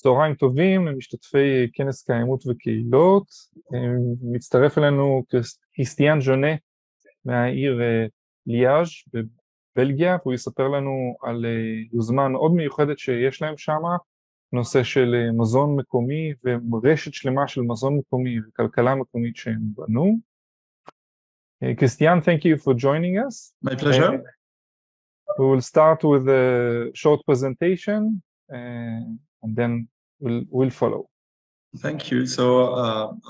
צהריים טובים למשתתפי כנס קיימות וקהילות. מצטרף אלינו קריסטיאן ג'ונה מהעיר ליאז בבלגיה, והוא יספר לנו על יוזמה מאוד מיוחדת שיש להם שם, נושא של מזון מקומי ורשת שלמה של מזון מקומי וכלכלה מקומית שהם בנו. Christian, thank you for joining us. My pleasure. We will start with a short presentation and then we'll follow. Thank you. So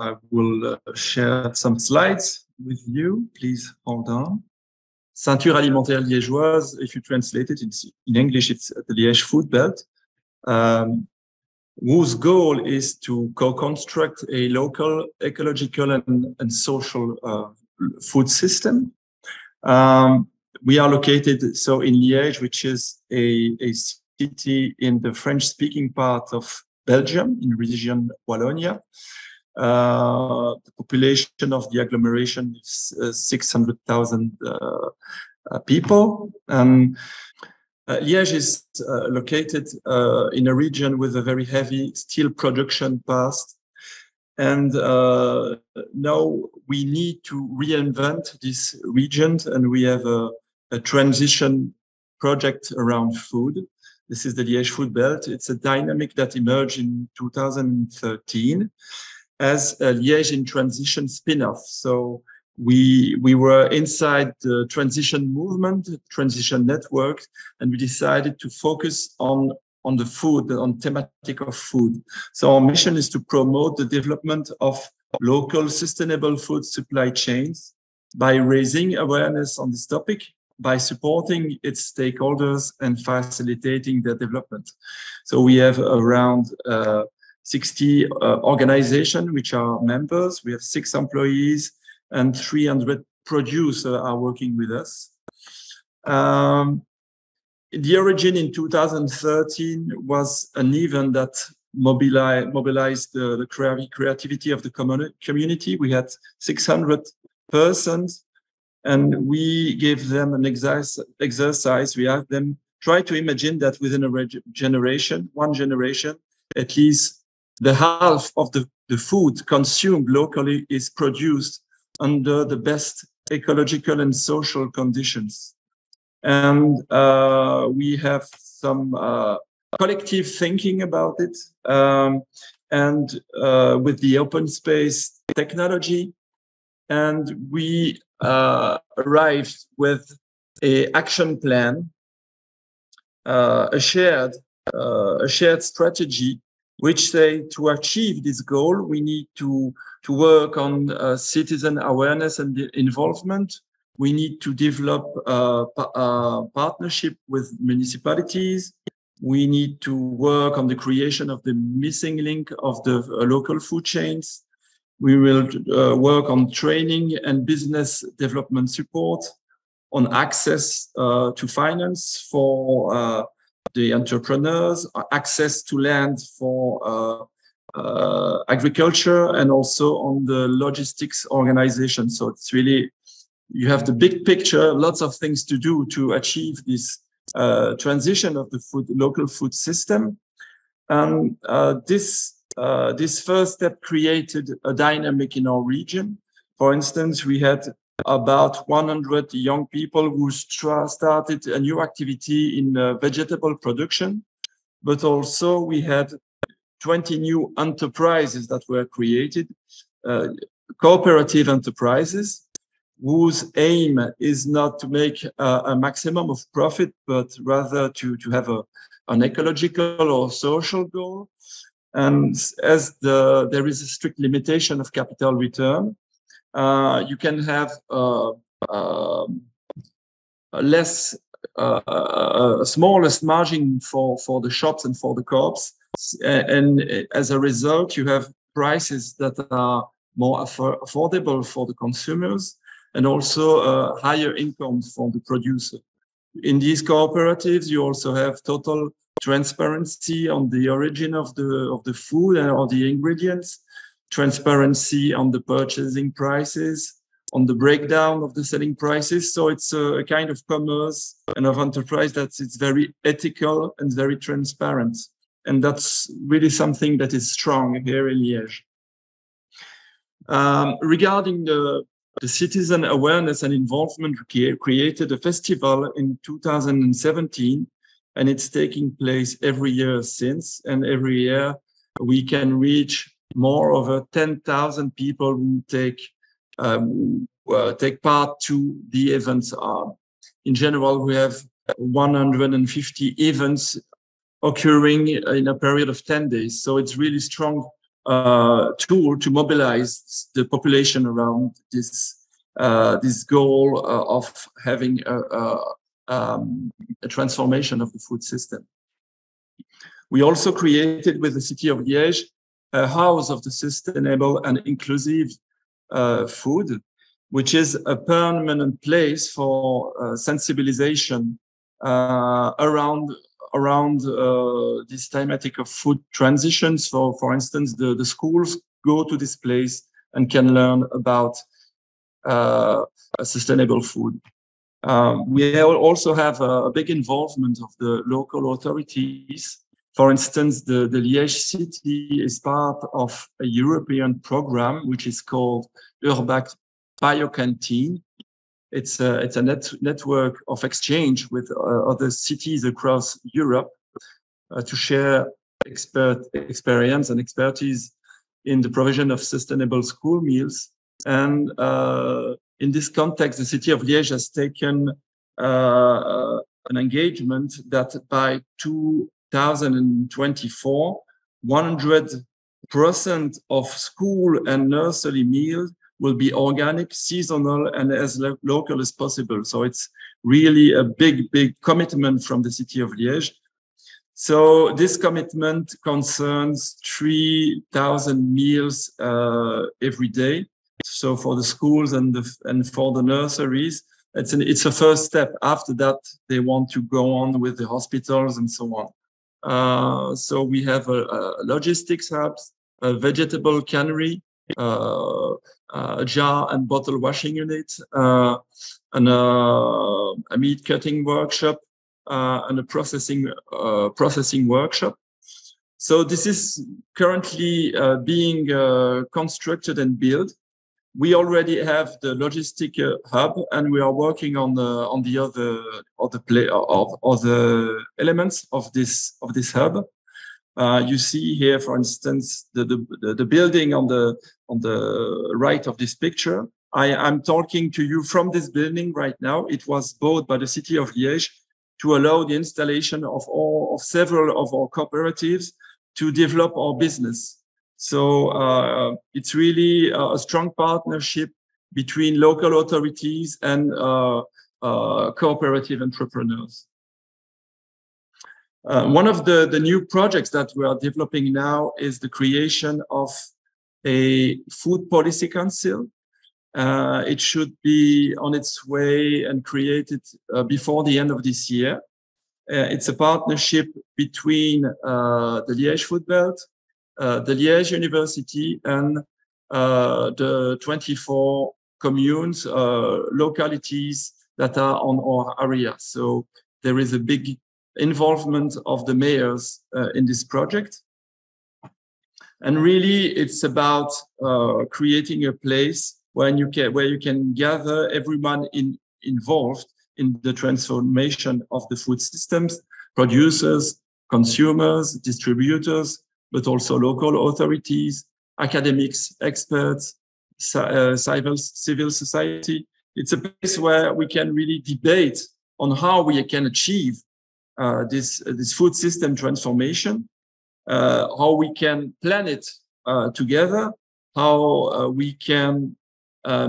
I will share some slides with you. Please hold on. Ceinture alimentaire liégeoise, if you translate it in English, it's the Liège food belt, whose goal is to co-construct a local ecological and social food system. We are located in Liège, which is a city in the French-speaking part of Belgium, in region Wallonia. The population of the agglomeration is 600,000 people. Liège is located in a region with a very heavy steel production past. And now we need to reinvent this region, and we have a transition project around food. This is the Liège Food Belt. It's a dynamic that emerged in 2013 as a Liège in Transition spin-off. So we were inside the transition movement, transition network, and we decided to focus on the food, on thematic of food. So our mission is to promote the development of local sustainable food supply chains by raising awareness on this topic, by supporting its stakeholders and facilitating their development. So we have around 60 organizations which are members. We have 6 employees and 300 producers are working with us. The origin in 2013 was an event that mobilized the creativity of the community. We had 600 persons, and we gave them an exercise. We had them try to imagine that within one generation, at least the half of the food consumed locally is produced under the best ecological and social conditions. And we have some collective thinking about it, and with the open space technology, and we arrived with an action plan, a shared strategy, which say to achieve this goal, we need to work on citizen awareness and involvement. We need to develop a partnership with municipalities. We need to work on the creation of the missing link of the local food chains. We will work on training and business development support, on access to finance for the entrepreneurs, access to land for agriculture, and also on the logistics organization. So it's really, you have the big picture, lots of things to do to achieve this transition of the local food system. And this first step created a dynamic in our region. For instance, we had about 100 young people who started a new activity in vegetable production, but also we had 20 new enterprises that were created, cooperative enterprises, whose aim is not to make a maximum of profit, but rather to have an ecological or social goal. And as there is a strict limitation of capital return, you can have a smallest margin for the shops and for the co-ops. And as a result, you have prices that are more affordable for the consumers, and also higher incomes for the producer. In these cooperatives, you also have total transparency on the origin of the food and all the ingredients, transparency on the purchasing prices, on the breakdown of the selling prices. So it's a kind of commerce and of enterprise that it's very ethical and very transparent. And that's really something that is strong here in Liège. Regarding the citizen awareness and involvement, we created a festival in 2017, and it's taking place every year since. And every year we can reach more over 10,000 people who take part to the events. In general, we have 150 events occurring in a period of 10 days. So it's really strong tool to mobilize the population around this goal of having a transformation of the food system. We also created with the city of Liège a house of the sustainable and inclusive food, which is a permanent place for sensibilization around this thematic of food transitions. For instance, the schools go to this place and can learn about sustainable food. We also have a big involvement of the local authorities. For instance, the Liège city is part of a European program which is called Urbac Biocanteen. It's a network of exchange with other cities across Europe to share experience and expertise in the provision of sustainable school meals. And in this context, the city of Liège has taken an engagement that by 2024, 100% of school and nursery meals will be organic, seasonal, and as local as possible. So it's really a big commitment from the city of Liège. So this commitment concerns 3,000 meals every day. So for the schools and for the nurseries, it's a first step. After that, they want to go on with the hospitals and so on. So we have a logistics hubs, a vegetable cannery, a jar and bottle washing unit, and a meat cutting workshop, and a processing workshop. So this is currently being constructed and built. We already have the logistic hub, and we are working on the other elements of this hub. You see here, for instance, the building on the right of this picture. I'm talking to you from this building right now. It was bought by the city of Liège to allow the installation of several of our cooperatives to develop our business. So it's really a strong partnership between local authorities and cooperative entrepreneurs. One of the new projects that we are developing now is the creation of a food policy council. It should be on its way and created before the end of this year. It's a partnership between the Liège Food Belt, the Liège University, and the 24 communes, localities that are on our area. So there is a big involvement of the mayors in this project. And really, it's about creating a place where you can gather everyone involved in the transformation of the food systems, producers, consumers, distributors, but also local authorities, academics, experts, civil society. It's a place where we can really debate on how we can achieve this food system transformation, how we can plan it together, how we can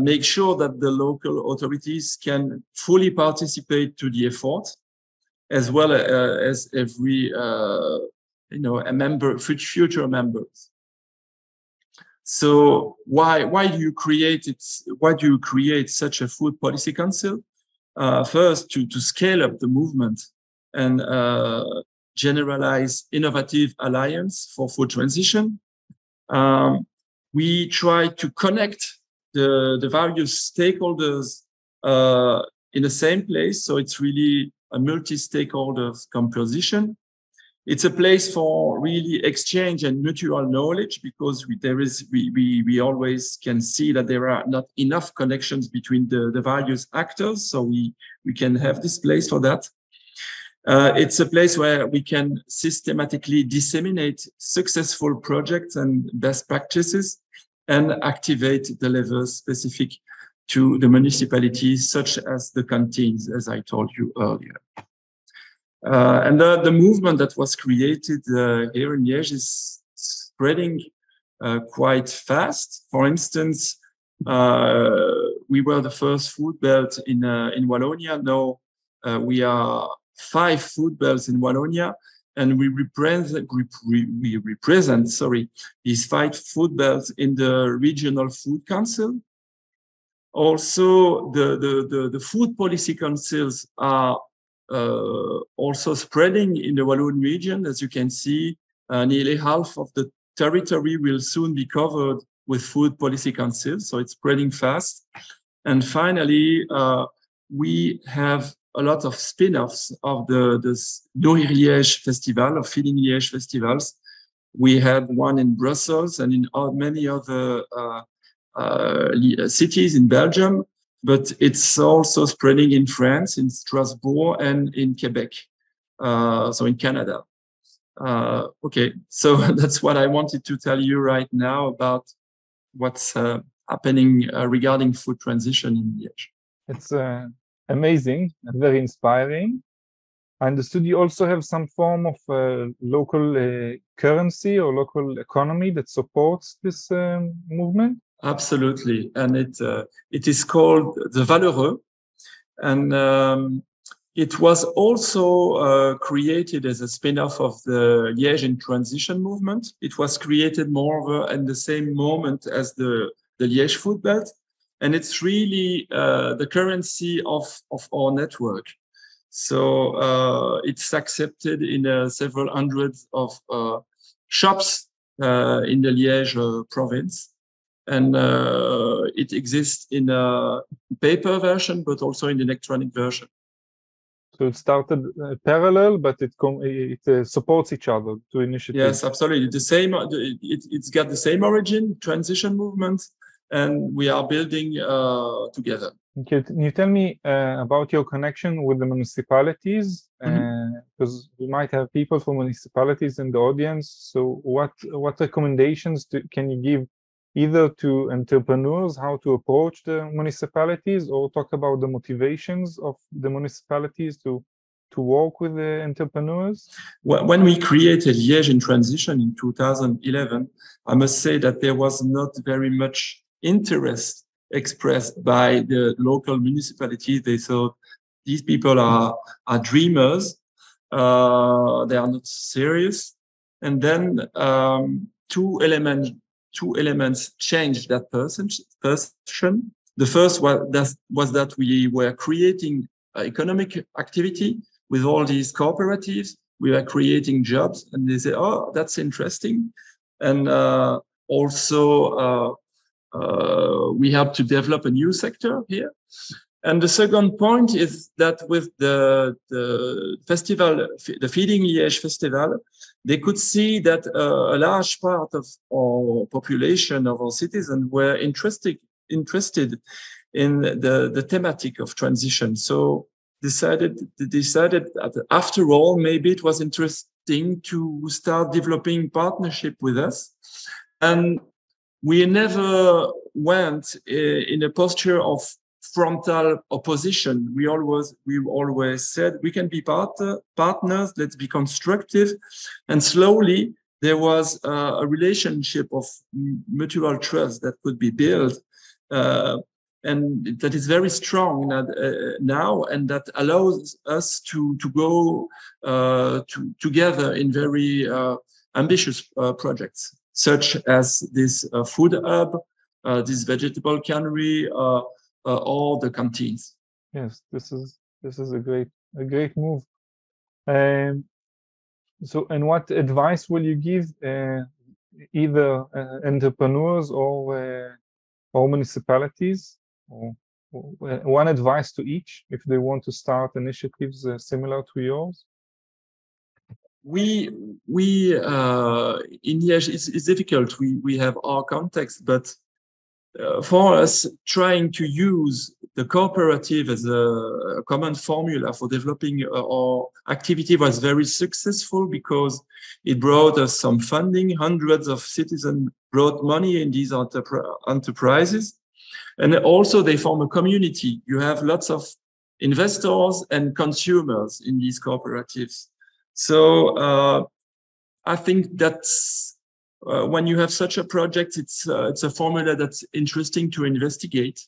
make sure that the local authorities can fully participate to the effort, as well as every future members. So why do you create it? Why do you create such a food policy council? First, to scale up the movement and generalize innovative alliance for food transition. We try to connect the various stakeholders in the same place. So it's really a multi-stakeholder composition. It's a place for really exchange and mutual knowledge, because we always can see that there are not enough connections between the various actors. So we can have this place for that. It's a place where we can systematically disseminate successful projects and best practices and activate the levels specific to the municipalities, such as the canteens, as I told you earlier. And the movement that was created here in Liège is spreading quite fast. For instance, we were the first food belt in Wallonia. Now we are 5 food belts in Wallonia, and we represent these 5 food belts in the regional food council. Also, the food policy councils are also spreading in the Walloon region. As you can see, nearly half of the territory will soon be covered with food policy councils, so it's spreading fast. And finally, we have a lot of spin-offs of the Nourrir Liège festival, of Feeding Liège festivals. We had one in Brussels and in many other cities in Belgium, but it's also spreading in France, in Strasbourg, and in Quebec, so in Canada. Okay, so that's what I wanted to tell you right now about what's happening regarding food transition in Liège. It's amazing and very inspiring. I understood you also have some form of local currency or local economy that supports this movement. Absolutely, and it is called the Valeureux, and it was also created as a spin-off of the Liège in Transition movement. It was created moreover at the same moment as the Liège food belt, and it's really the currency of our network. So it's accepted in several hundreds of shops in the Liège province. And it exists in a paper version, but also in the electronic version. So it started parallel, but it supports each other to initiatives. Yes, absolutely. The same. It's got the same origin, transition movement, and we are building together. Okay. Can you tell me about your connection with the municipalities? Because we might have people from municipalities in the audience. So what recommendations can you give either to entrepreneurs, how to approach the municipalities, or talk about the motivations of the municipalities to work with the entrepreneurs? When we created Liège in Transition in 2011, I must say that there was not very much interest expressed by the local municipality. They thought these people are dreamers, they are not serious. And then two elements changed that perception. The first was that we were creating economic activity with all these cooperatives. We were creating jobs, and they say, "Oh, that's interesting." And also, we have to develop a new sector here. And the second point is that with the festival, the Feeding Liège festival, they could see that a large part of our population, of our citizens, were interested in the thematic of transition. So decided that after all, maybe it was interesting to start developing partnership with us. And we never went in a posture of frontal opposition. We always said we can be partners, let's be constructive. And slowly there was a relationship of mutual trust that could be built, and that is very strong now, and that allows us to go together in very ambitious projects, such as this food hub, this vegetable cannery, or the canteens. Yes, this is a great move. So, and what advice will you give either entrepreneurs or municipalities, or one advice to each if they want to start initiatives similar to yours? we in Liège, it's difficult. We have our context, but for us, trying to use the cooperative as a common formula for developing our activity was very successful because it brought us some funding. Hundreds of citizens brought money in these enterprises. And also they form a community. You have lots of investors and consumers in these cooperatives. So I think that's when you have such a project, it's a formula that's interesting to investigate.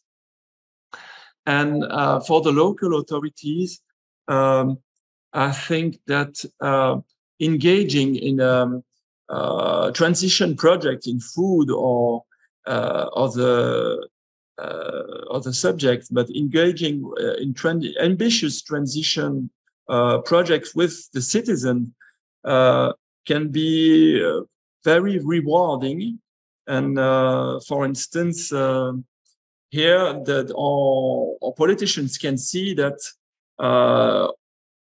And for the local authorities, I think that engaging in a transition project in food or other subjects, but engaging in ambitious transition projects with the citizen can be very rewarding. And for instance, here that our politicians can see that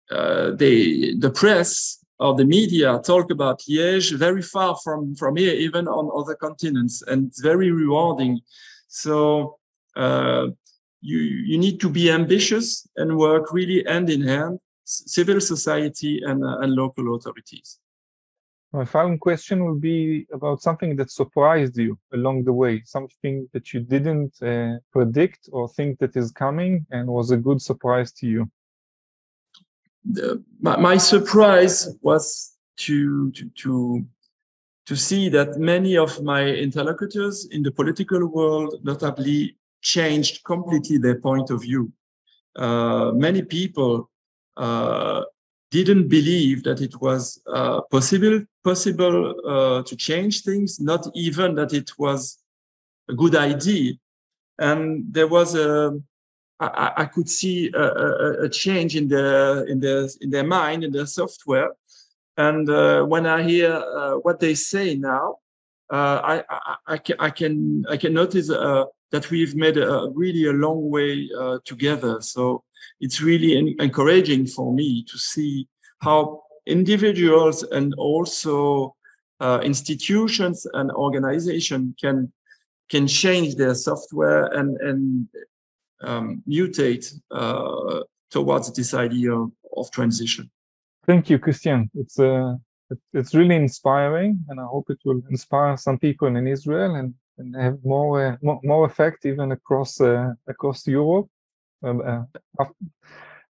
the press or the media talk about Liège very far from here, even on other continents, and it's very rewarding. So you need to be ambitious and work really hand in hand, civil society and local authorities. My final question will be about something that surprised you along the way, something that you didn't predict or think that is coming and was a good surprise to you. My surprise was to see that many of my interlocutors in the political world notably changed completely their point of view. Many people didn't believe that it was possible to change things, not even that it was a good idea. And there was I could see a change in their mind, in their software. And when I hear what they say now, I can notice that we've made really a long way together. So it's really encouraging for me to see how individuals and also institutions and organizations can change their software and mutate towards this idea of transition. Thank you, Christian. It's really inspiring, and I hope it will inspire some people in Israel and have more effect even across Europe.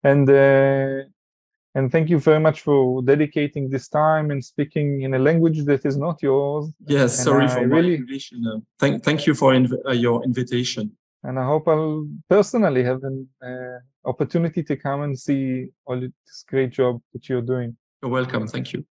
And thank you very much for dedicating this time and speaking in a language that is not yours. Yes, and sorry for my invitation. Thank you for your invitation. And I hope I'll personally have an opportunity to come and see all this great job that you're doing. You're welcome. Thank you.